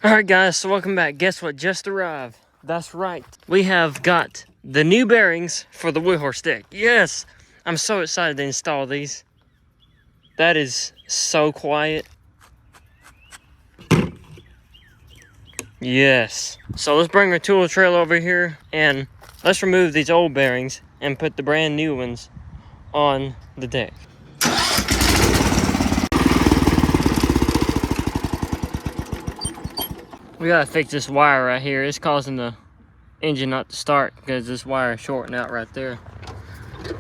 Alright guys, so welcome back. Guess what just arrived? That's right. We have got the new bearings for the wheel horse deck. Yes! I'm so excited to install these. That is so quiet. Yes. So let's bring our tool trailer over here and let's remove these old bearings and put the brand new ones on the deck. We gotta fix this wire right here. It's causing the engine not to start because this wire is shorting out right there.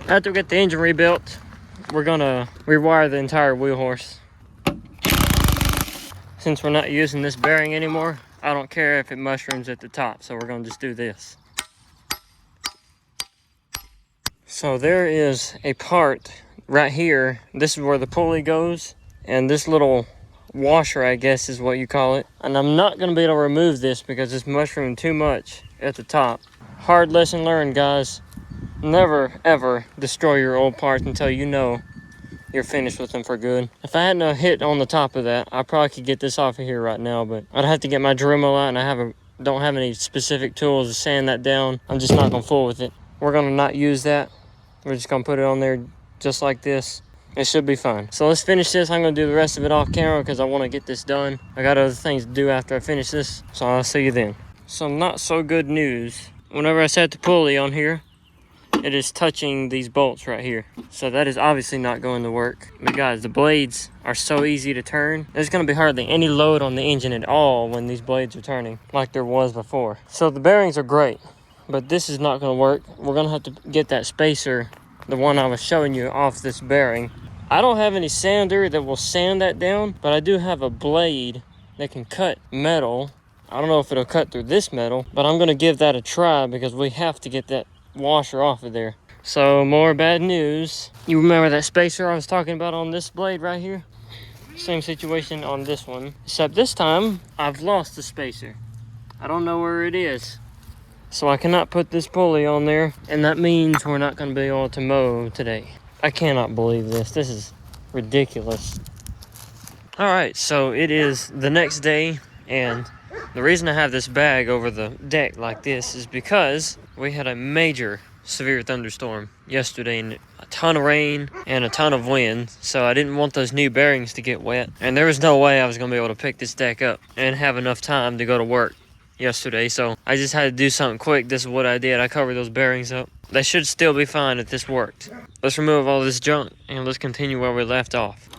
After we get the engine rebuilt, we're gonna rewire the entire wheel horse. Since we're not using this bearing anymore, I don't care if it mushrooms at the top, so we're gonna just do this. So there is a part right here. This is where the pulley goes, and this little washer, I guess is what you call it. And I'm not gonna be able to remove this because it's mushroomed too much at the top. Hard lesson learned, guys. Never ever destroy your old parts until you know you're finished with them for good. If I hadn't hit on the top of that, I probably could get this off of here right now, but I'd have to get my Dremel out, and I don't have any specific tools to sand that down. I'm just not gonna fool with it. We're gonna not use that. We're just gonna put it on there just like this. It should be fine. So let's finish this. I'm gonna do the rest of it off camera because I want to get this done. I got other things to do after I finish this, so I'll see you then. Some not so good news. Whenever I set the pulley on here, it is touching these bolts right here. So that is obviously not going to work. But guys, the blades are so easy to turn. There's gonna be hardly any load on the engine at all when these blades are turning like there was before. So the bearings are great, but this is not gonna work. We're gonna have to get that spacer, the one I was showing you, off this bearing. I don't have any sander that will sand that down, but I do have a blade that can cut metal. I don't know if it'll cut through this metal, but I'm gonna give that a try because we have to get that washer off of there. So more bad news. You remember that spacer I was talking about on this blade right here? Same situation on this one, except this time I've lost the spacer. I don't know where it is. So I cannot put this pulley on there, and that means we're not gonna be able to mow today. I cannot believe this. This is ridiculous. All right, so it is the next day, and the reason I have this bag over the deck like this is because we had a major severe thunderstorm yesterday, and a ton of rain and a ton of wind, so I didn't want those new bearings to get wet, and there was no way I was gonna be able to pick this deck up and have enough time to go to work yesterday, so I just had to do something quick. This is what I did. I covered those bearings up. They should still be fine if this worked. Let's remove all this junk and let's continue where we left off.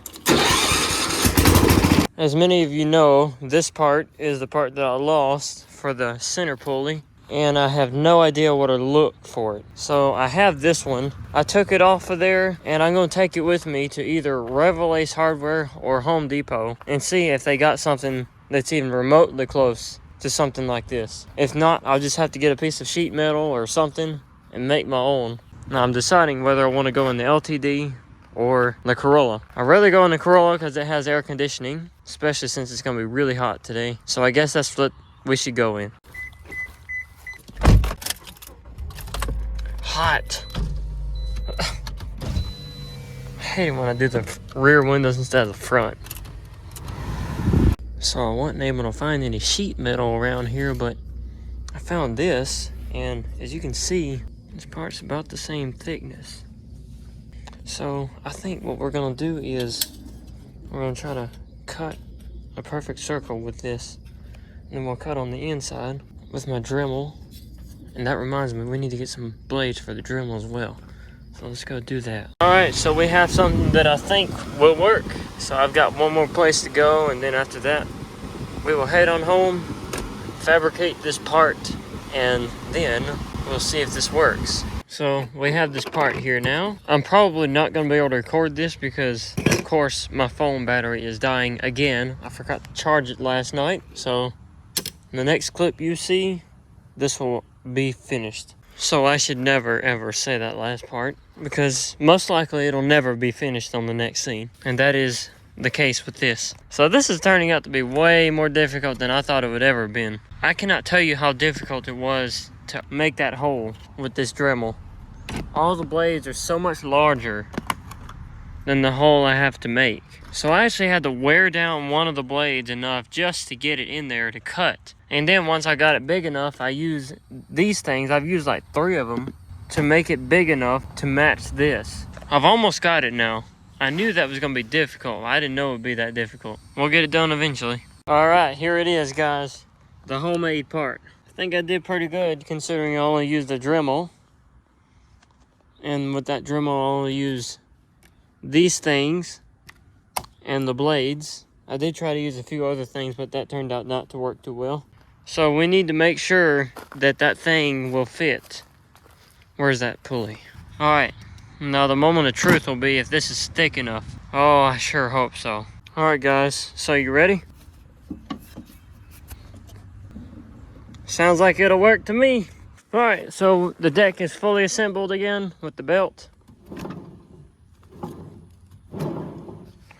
As many of you know, this part is the part that I lost for the center pulley, and I have no idea where to look for it. So I have this one. I took it off of there, and I'm going to take it with me to either Revel Ace Hardware or Home Depot and see if they got something that's even remotely close to something like this. If not, I'll just have to get a piece of sheet metal or something and make my own. Now I'm deciding whether I want to go in the LTD or the Corolla. I'd rather go in the Corolla because it has air conditioning, especially since it's gonna be really hot today. So I guess that's what we should go in. Hot. I hate it when I do the rear windows instead of the front. So I wasn't able to find any sheet metal around here, but I found this, and as you can see, this part's about the same thickness. So I think what we're gonna do is we're gonna try to cut a perfect circle with this, and then we'll cut on the inside with my Dremel. And that reminds me, we need to get some blades for the Dremel as well. So let's go do that. All right, so we have something that I think will work. So I've got one more place to go, and then after that, we will head on home, fabricate this part, and then we'll see if this works. So we have this part here now. I'm probably not gonna be able to record this because, of course, my phone battery is dying again. I forgot to charge it last night. So in the next clip you see, this will be finished. So I should never ever say that last part because most likely it'll never be finished on the next scene. And that is the case with this. So this is turning out to be way more difficult than I thought it would ever have been. I cannot tell you how difficult it was to make that hole with this Dremel. All the blades are so much larger than the hole I have to make. So I actually had to wear down one of the blades enough just to get it in there to cut. And then once I got it big enough, I used these things. I've used like 3 of them to make it big enough to match this. I've almost got it now. I knew that was gonna be difficult. I didn't know it would be that difficult. We'll get it done eventually. All right, here it is, guys. The homemade part. I think I did pretty good considering I only used a Dremel. And with that Dremel, I only use these things and the blades. I did try to use a few other things, but that turned out not to work too well. So we need to make sure that that thing will fit. Where's that pulley? All right, now the moment of truth will be if this is thick enough. Oh, I sure hope so. All right, guys, so you ready? Sounds like it'll work to me. All right, so the deck is fully assembled again with the belt.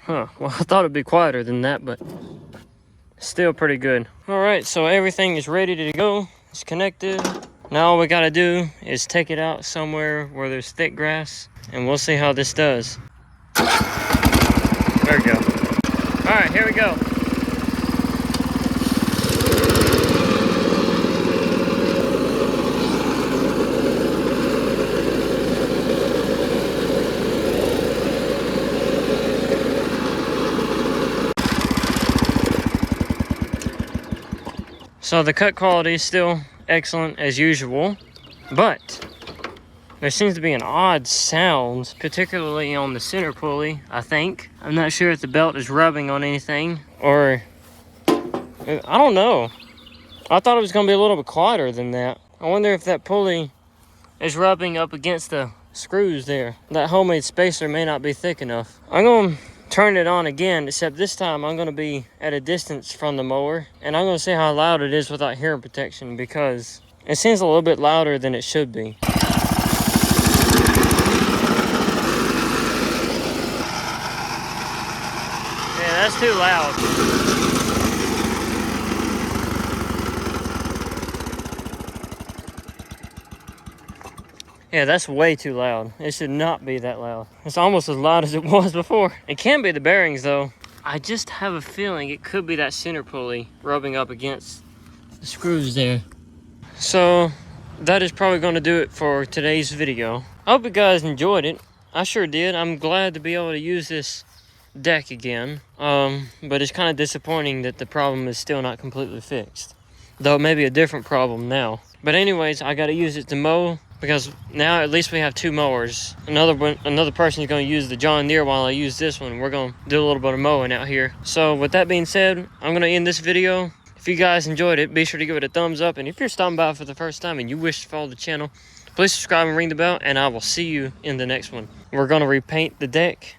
Huh, well, I thought it'd be quieter than that, but still pretty good. All right, so everything is ready to go. It's connected. Now all we gotta do is take it out somewhere where there's thick grass, and we'll see how this does. There we go. All right, here we go. So the cut quality is still excellent as usual, but there seems to be an odd sound, particularly on the center pulley, I think. I'm not sure if the belt is rubbing on anything, or I don't know. I thought it was gonna be a little bit quieter than that. I wonder if that pulley is rubbing up against the screws there. That homemade spacer may not be thick enough. I'm gonna turn it on again, except this time I'm gonna be at a distance from the mower, and I'm gonna see how loud it is without hearing protection, because it seems a little bit louder than it should be. Yeah, that's too loud. Yeah, that's way too loud. It should not be that loud. It's almost as loud as it was before. It can be the bearings though. I just have a feeling it could be that center pulley rubbing up against the screws there. So that is probably going to do it for today's video. I hope you guys enjoyed it. I sure did. I'm glad to be able to use this deck again. But it's kind of disappointing that the problem is still not completely fixed. Though it may be a different problem now. But anyways, I got to use it to mow, because now at least we have 2 mowers. Another person is going to use the John Deere while I use this one. We're going to do a little bit of mowing out here. So with that being said, I'm going to end this video. If you guys enjoyed it, be sure to give it a thumbs up. And if you're stopping by for the first time and you wish to follow the channel, please subscribe and ring the bell, and I will see you in the next one. We're going to repaint the deck,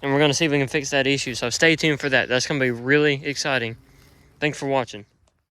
and we're going to see if we can fix that issue. So stay tuned for that. That's going to be really exciting. Thanks for watching.